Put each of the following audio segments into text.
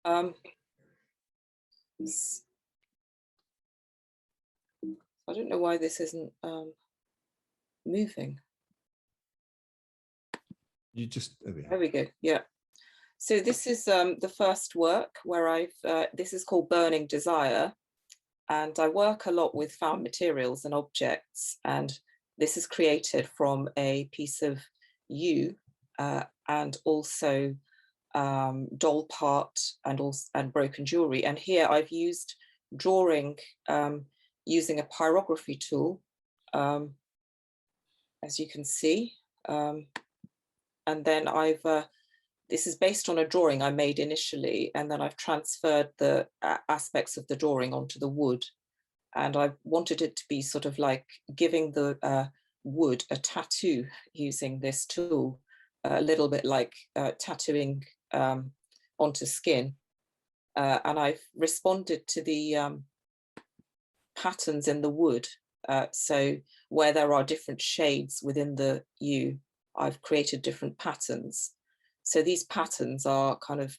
I don't know why this isn't moving. You just, there we are. There we go, yeah. So this is the first work where this is called Burning Desire. And I work a lot with found materials and objects. And this is created from a piece of yew and also doll part and broken jewelry. And here I've used drawing using a pyrography tool, as you can see. And then this is based on a drawing I made initially, and then I've transferred the aspects of the drawing onto the wood. And I wanted it to be sort of like giving the wood a tattoo using this tool, a little bit like tattooing onto skin. And I've responded to the patterns in the wood. So where there are different shades within the yew, I've created different patterns. So these patterns are kind of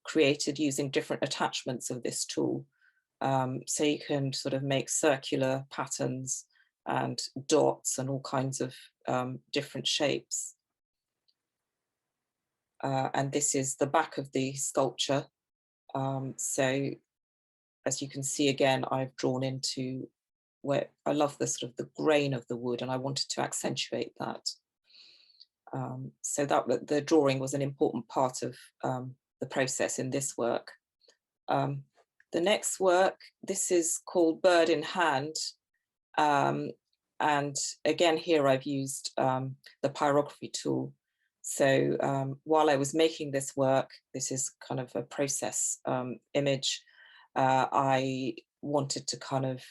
created using different attachments of this tool. So you can sort of make circular patterns and dots and all kinds of different shapes. And this is the back of the sculpture. So as you can see again, I've drawn into where I love the sort of the grain of the wood, and I wanted to accentuate that. So that the drawing was an important part of the process in this work. The next work, this is called Bird in Hand. And again, here I've used the pyrography tool. So while I was making this work, this is kind of a process image. I wanted to kind of,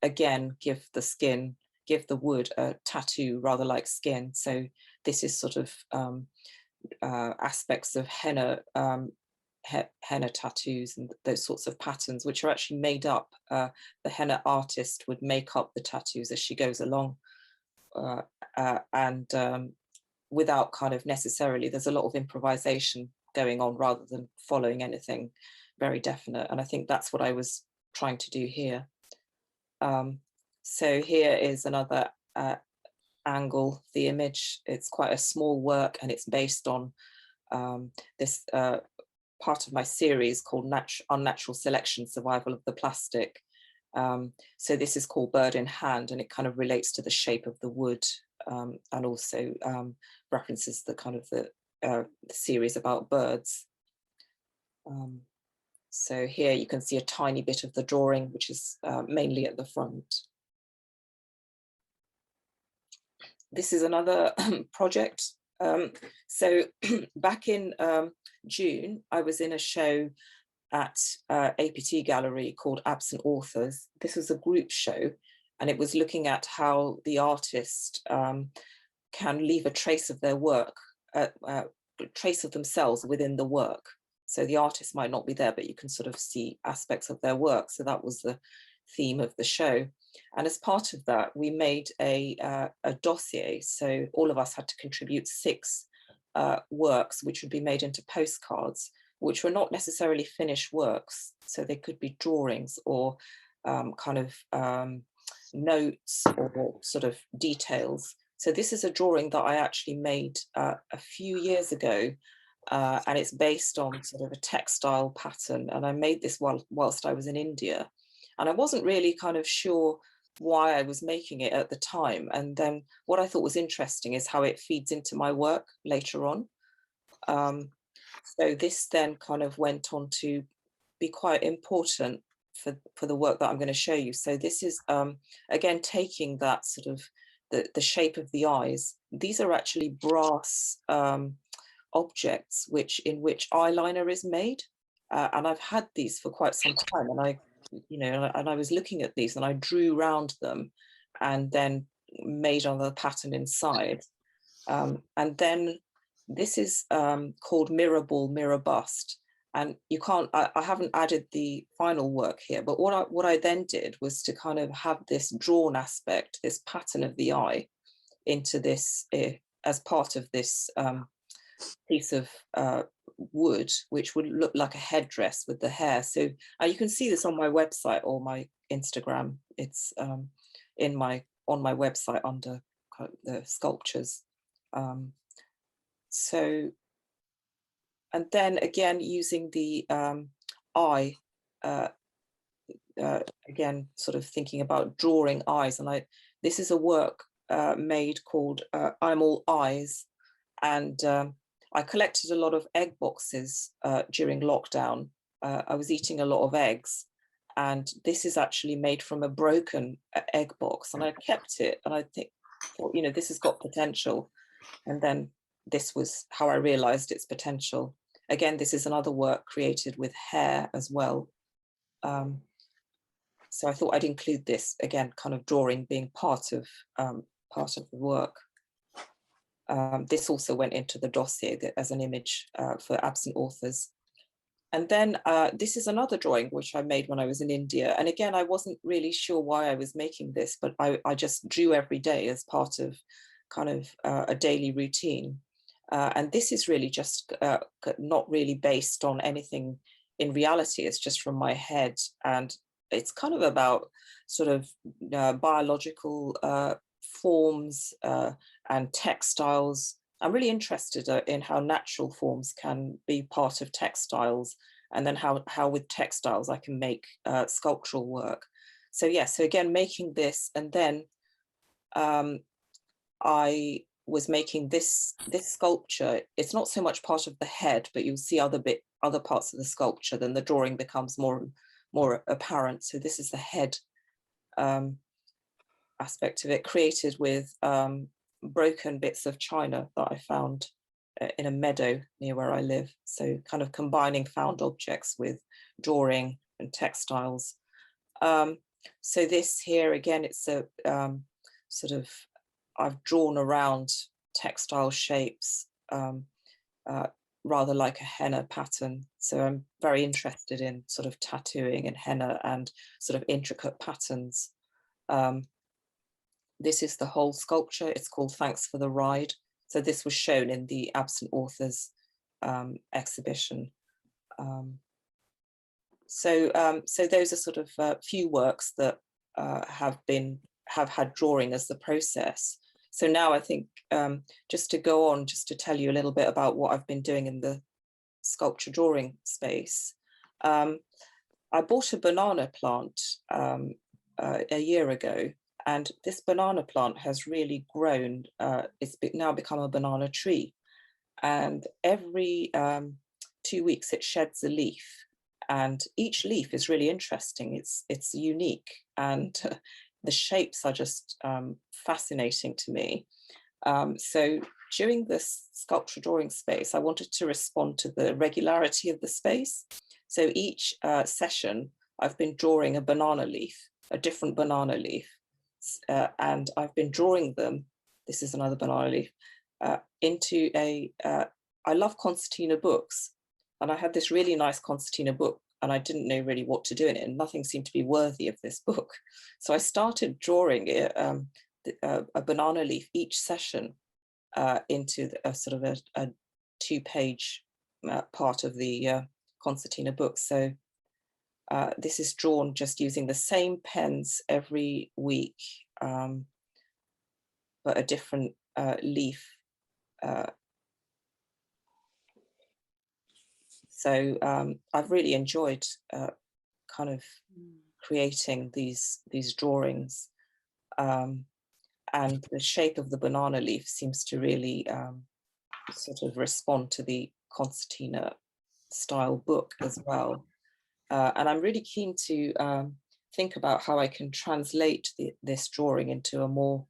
again, give the wood a tattoo rather like skin. So this is sort of aspects of henna tattoos and those sorts of patterns, which are actually made up. The henna artist would make up the tattoos as she goes along, and without kind of necessarily, there's a lot of improvisation going on rather than following anything very definite. And I think that's what I was trying to do here. So here is another angle, the image. It's quite a small work, and it's based on this part of my series called Unnatural Selection, Survival of the Plastic. So this is called Bird in Hand, and it kind of relates to the shape of the wood, and also references the kind of the series about birds. So here you can see a tiny bit of the drawing, which is mainly at the front. This is another project. So back in June, I was in a show at APT Gallery called Absent Authors. This was a group show, and it was looking at how the artist can leave a trace of their work, trace of themselves within the work. So the artist might not be there, but you can sort of see aspects of their work. So that was the theme of the show. And as part of that, we made a dossier. So all of us had to contribute 6 works, which would be made into postcards, which were not necessarily finished works. So they could be drawings or kind of notes or sort of details. So this is a drawing that I actually made a few years ago, and it's based on sort of a textile pattern. And I made this whilst I was in India. And I wasn't really kind of sure why I was making it at the time. And then what I thought was interesting is how it feeds into my work later on. So this then kind of went on to be quite important for the work that I'm going to show you. So this is, again, taking that sort of the shape of the eyes. These are actually brass objects in which eyeliner is made. And I've had these for quite some time. And I was looking at these and I drew around them and then made on the pattern inside. And then this is called Mirable Mirror Bust. And you can't, I haven't added the final work here, but what I then did was to kind of have this drawn aspect, this pattern of the eye into this as part of this piece of wood, which would look like a headdress with the hair. So you can see this on my website or my Instagram. It's on my website under the sculptures. So, and then again, using the eye, again, sort of thinking about drawing eyes. And this is a work made called I'm All Eyes. And I collected a lot of egg boxes during lockdown. I was eating a lot of eggs. And this is actually made from a broken egg box. And I kept it. And I thought, you know, this has got potential. And then this was how I realized its potential. Again, this is another work created with hair as well. So I thought I'd include this, again, kind of drawing being part of the work. This also went into the dossier as an image for absent authors. And then this is another drawing which I made when I was in India. And again, I wasn't really sure why I was making this, but I just drew every day as part of kind of a daily routine. And this is really just not really based on anything in reality. It's just from my head. And it's kind of about sort of biological forms and textiles. I'm really interested in how natural forms can be part of textiles, and then how with textiles I can make sculptural work. So yeah, so again, making this, and then I was making this sculpture. It's not so much part of the head, but you'll see other parts of the sculpture. Then the drawing becomes more apparent. So this is the head aspect of it, created with broken bits of china that I found in a meadow near where I live. So kind of combining found objects with drawing and textiles. So this here, again, it's a sort of, I've drawn around textile shapes, rather like a henna pattern. So I'm very interested in sort of tattooing and henna and sort of intricate patterns. This is the whole sculpture. It's called Thanks for the Ride. So this was shown in the Absent Authors exhibition. So those are sort of a few works that have had drawing as the process. So now I think just to go on, just to tell you a little bit about what I've been doing in the sculpture drawing space. I bought a banana plant a year ago, and this banana plant has really grown. It's now become a banana tree, and every 2 weeks it sheds a leaf, and each leaf is really interesting. It's unique, and the shapes are just fascinating to me. So during this sculpture drawing space, I wanted to respond to the regularity of the space. So each session, I've been drawing a banana leaf, a different banana leaf, and I've been drawing them, this is another banana leaf, into I love concertina books, and I had this really nice concertina book, and I didn't know really what to do in it, and nothing seemed to be worthy of this book. So I started drawing it, a banana leaf each session into a sort of a 2-page part of the concertina book. So this is drawn just using the same pens every week, but a different leaf. So I've really enjoyed kind of creating these drawings, and the shape of the banana leaf seems to really sort of respond to the concertina style book as well. And I'm really keen to think about how I can translate this drawing into a more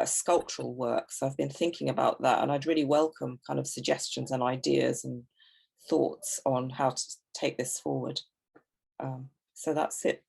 sculptural work. So I've been thinking about that, and I'd really welcome kind of suggestions and ideas and thoughts on how to take this forward. So that's it.